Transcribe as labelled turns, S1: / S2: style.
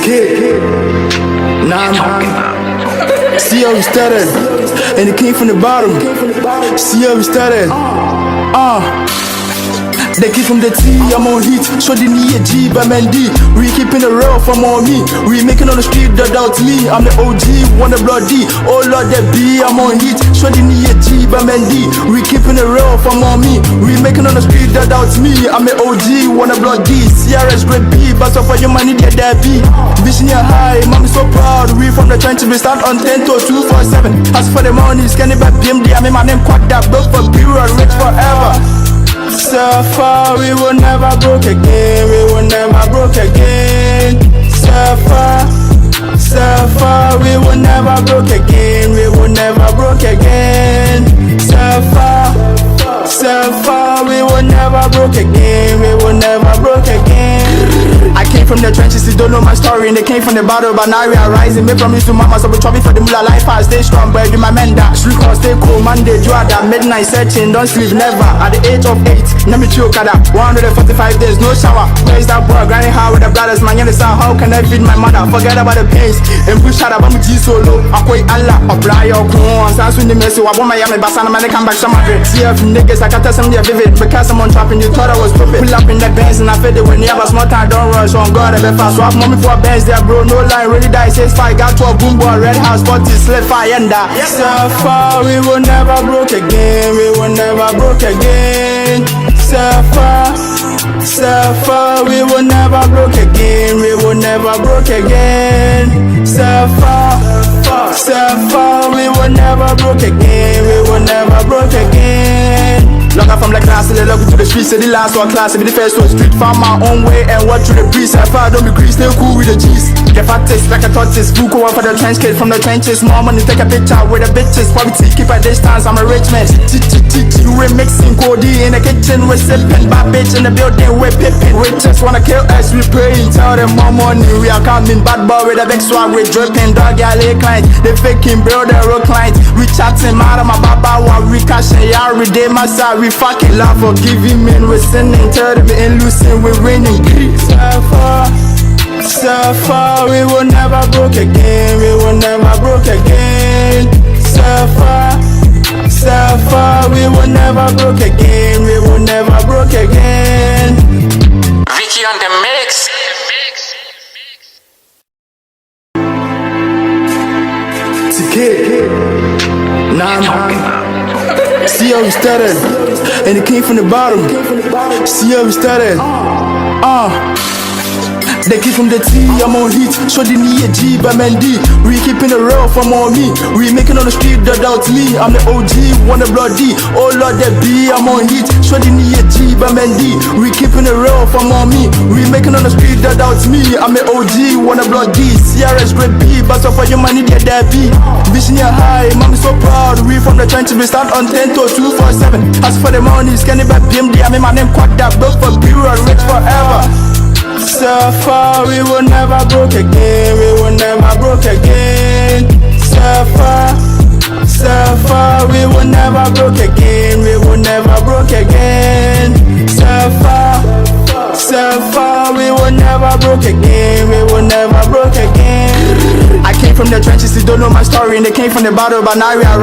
S1: kid. Nah, see how we started, and it came from the bottom. See how we started. They keep from the T, I'm on heat. Show the knee a G by Mendy. We keeping it real from on me. We making on the street, that doubt me. I'm the OG, wanna bloody. Oh Lord, that B, I'm on heat. Show the knee a G by Mendy. We keeping it real from on me. We making on the street, that doubt me. I'm the OG, wanna bloody. CRS great B, but so for your money, get that B. Vision your high, mommy so proud. We from the trenches, we start on 10 to 247. As for the money, scanning by BMD. I mean my name quack that, built for period, rich forever. So far, we will never broke again. We will never broke again. So far, we will never broke again. We will never broke again. So far, we will never broke again. We will never broke again. I came from the trenches, you don't know my story. And they came from the battle, but now we are rising. Me promise to mama, so we trouble for the mula life. I stay strong, but do my men that street call, stay cool. Monday, Juada, midnight searching, don't sleep never. At the age of 8, let me chill, kada. 145 days, no shower. Where's that boy, grinding hard with the brothers? Man, you understand how can I feed my mother? Forget about the pains. And push out, I'm G solo. I quit Allah, apply your corn. Sans when the messy, I want my yammy, Basana, man, come back some Madrid. See if niggas, I can tell some they're vivid. Because I'm on trapping, you thought I was stupid. Pull up in the Benz and I feel it when you have a small time, don't rush. On God, I bet fast. Swap mommy for Benz there, bro. No line, really die. Says 5, got 12, boom boy, red house, 40, slip fire, and that. So far, we will never broke again. We will never broke again. So far, we will never broke again. We will never broke again. So far, we will never broke again. We will never broke again. Look up from the class, they look to the streets, say the last one class, be the first one street. Found my own way and walk through the breeze. I far don't be grease, stay cool with the G's. Get fat taste like a tortoise, book one for the trench kid from the trenches. More money, take a picture with the bitches. Poverty, keep a distance, I'm a rich man. You remixing Cody in the kitchen, we're sipping. Bad bitch in the building, we're pipping. We just wanna kill us, we praying. Tell them more money, we are coming. Bad boy with a big swag, we dripping. Dog alley client, they faking, build a real client. We chatting, out of my baba, while we cashing. Yeah, every day, my side. We fucking love for giving men, we're sinning, tell them and losing, we're winning. So far, we will never broke again. We will never broke again. So far, we will never broke again. We will never broke again.
S2: Vicky on the mix.
S1: Kid. Nah, see how we started, and it came from the bottom. See how we started. They keep from the T, I'm on heat. Show the knee a G by Mendy. We keeping it real from on me. We making on the street, that doubt me. I'm the OG, wanna bloody. Oh Lord, that B, I'm on heat. Show the knee a G by Mendy. We keeping it real from on me. We making on the street, that doubt me. I'm the OG, wanna bloody. CRS great B, but so for your money, get that B. Vision your high, mommy so proud. We from the trenches, we start on 10 to 247. As for the money, scanning by BMD. I mean my name quack that, built for period, rich forever. So far, we will never broke again. We will never broke again. So far, we will never broke again. We will never broke again. So far, we will never broke again. We will never broke again. I came from the trenches, you don't know my story, and they came from the battle, but now we are